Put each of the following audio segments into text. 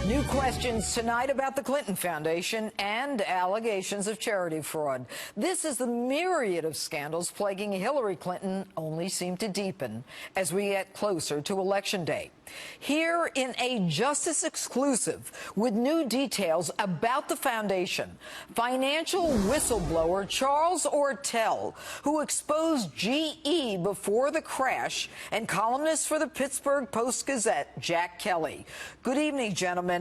New questions tonight about the Clinton Foundation and allegations of charity fraud. This is the myriad of scandals plaguing Hillary Clinton only seem to deepen as we get closer to Election Day. Here in a Justice exclusive with new details about the foundation, financial whistleblower Charles Ortel, who exposed GE before the crash, and columnist for the Pittsburgh Post-Gazette, Jack Kelly. Good evening, gentlemen.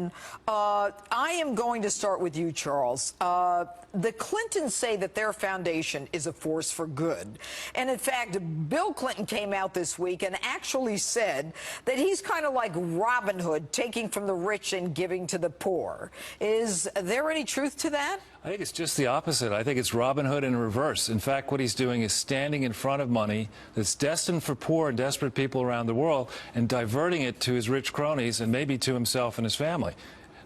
I am going to start with you, Charles. The Clintons say that their foundation is a force for good. And in fact, Bill Clinton came out this week and actually said that he's kind of like Robin Hood, taking from the rich and giving to the poor. Is there any truth to that? I think it's just the opposite. I think it's Robin Hood in reverse. In fact, what he's doing is standing in front of money that's destined for poor and desperate people around the world and diverting it to his rich cronies and maybe to himself and his family.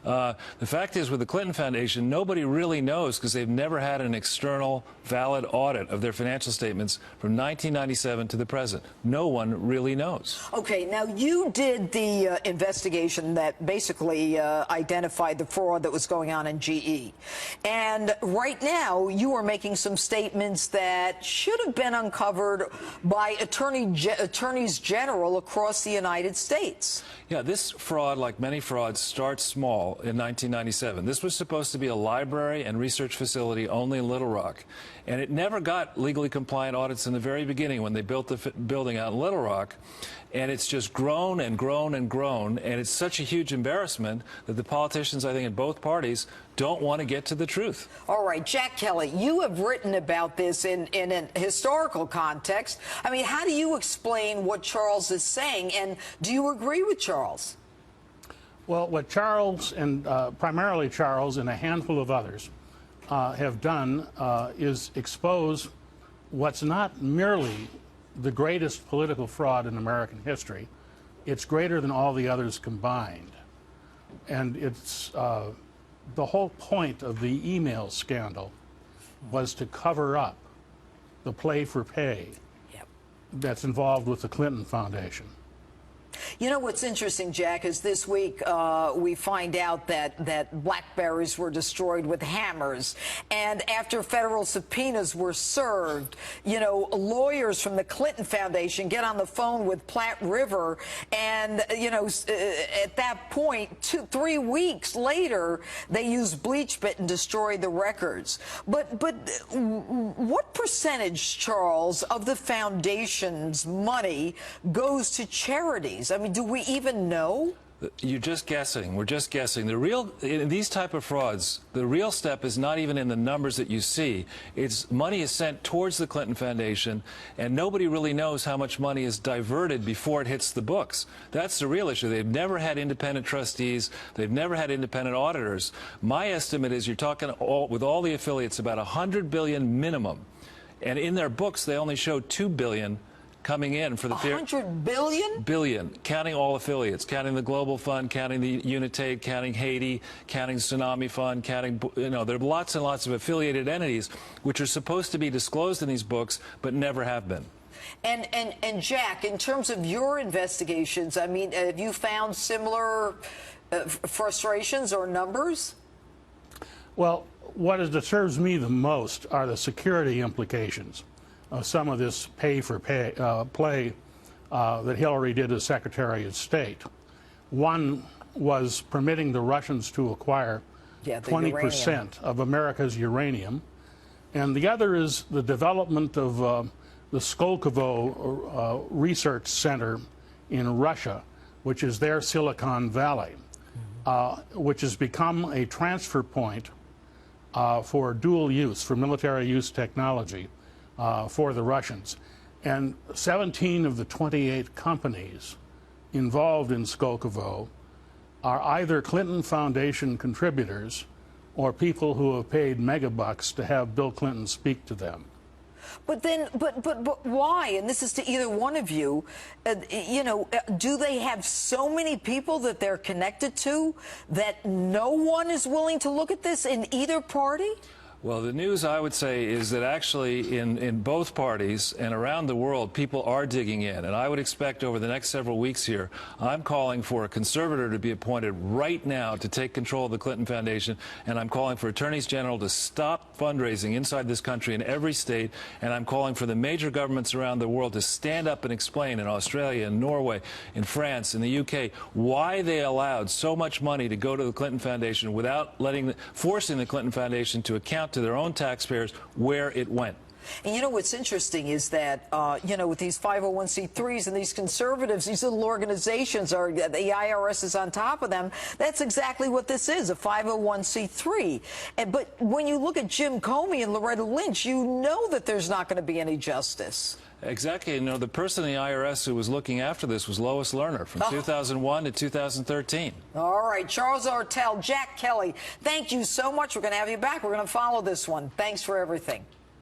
The fact is, with the Clinton Foundation, nobody really knows because they've never had an external, valid audit of their financial statements from 1997 to the present. No one really knows. Okay, now you did the investigation that basically identified the fraud that was going on in GE. And right now, you are making some statements that should have been uncovered by attorneys general across the United States. Yeah, this fraud, like many frauds, starts small in 1997. This was supposed to be a library and research facility only in Little Rock. And it never got legally compliant audits in the very beginning when they built the building out in Little Rock. And it's just grown and grown and grown. And it's such a huge embarrassment that the politicians, I think, in both parties don't want to get to the truth. All right, Jack Kelly, you have written about this in an historical context. I mean, how do you explain what Charles is saying? And do you agree with Charles? Well, what Charles, and primarily Charles and a handful of others, have done is expose what's not merely the greatest political fraud in American history. It's greater than all the others combined. And it's the whole point of the email scandal was to cover up the play for pay that's involved with the Clinton Foundation. You know what's interesting, Jack, is this week we find out that Blackberries were destroyed with hammers. And after federal subpoenas were served, you know, lawyers from the Clinton Foundation get on the phone with Platte River. And, you know, at that point, 3 weeks later, they use bleach bit and destroy the records. But what percentage, Charles, of the foundation's money goes to charities? I mean, do we even know? You're just guessing. We're just guessing. In these type of frauds, the real step is not even in the numbers that you see. It's money is sent towards the Clinton Foundation, and nobody really knows how much money is diverted before it hits the books. That's the real issue. They've never had independent trustees. They've never had independent auditors. My estimate is you're talking with all the affiliates about $100 billion minimum, and in their books they only show $2 billion coming in for the period. $100 billion? Billion, counting all affiliates, counting the Global Fund, counting the UNITAID, counting Haiti, counting Tsunami Fund, counting, you know, there are lots and lots of affiliated entities which are supposed to be disclosed in these books but never have been. And Jack, in terms of your investigations, I mean, have you found similar frustrations or numbers? Well, what disturbs me the most are the security implications of some of this play that Hillary did as Secretary of State. One was permitting the Russians to acquire 20% of America's uranium, and the other is the development of the Skolkovo Research Center in Russia, which is their Silicon Valley, which has become a transfer point for dual use, for military use technology, for the Russians. And 17 of the 28 companies involved in Skolkovo are either Clinton Foundation contributors or people who have paid megabucks to have Bill Clinton speak to them. But why? And this is to either one of you. You know, do they have so many people that they're connected to that no one is willing to look at this in either party? Well, the news, I would say, is that actually in both parties and around the world, people are digging in. And I would expect over the next several weeks here, I'm calling for a conservator to be appointed right now to take control of the Clinton Foundation. And I'm calling for attorneys general to stop fundraising inside this country in every state. And I'm calling for the major governments around the world to stand up and explain in Australia, in Norway, in France, in the UK, why they allowed so much money to go to the Clinton Foundation without forcing the Clinton Foundation to account to their own taxpayers where it went. And you know what's interesting is that, you know, with these 501c3s and these conservatives, these little organizations, are the IRS is on top of them. That's exactly what this is, a 501c3. But when you look at Jim Comey and Loretta Lynch, you know that there's not going to be any justice. Exactly. You know, the person in the IRS who was looking after this was Lois Lerner from 2001 to 2013. All right. Charles Ortel, Jack Kelly, thank you so much. We're going to have you back. We're going to follow this one. Thanks for everything.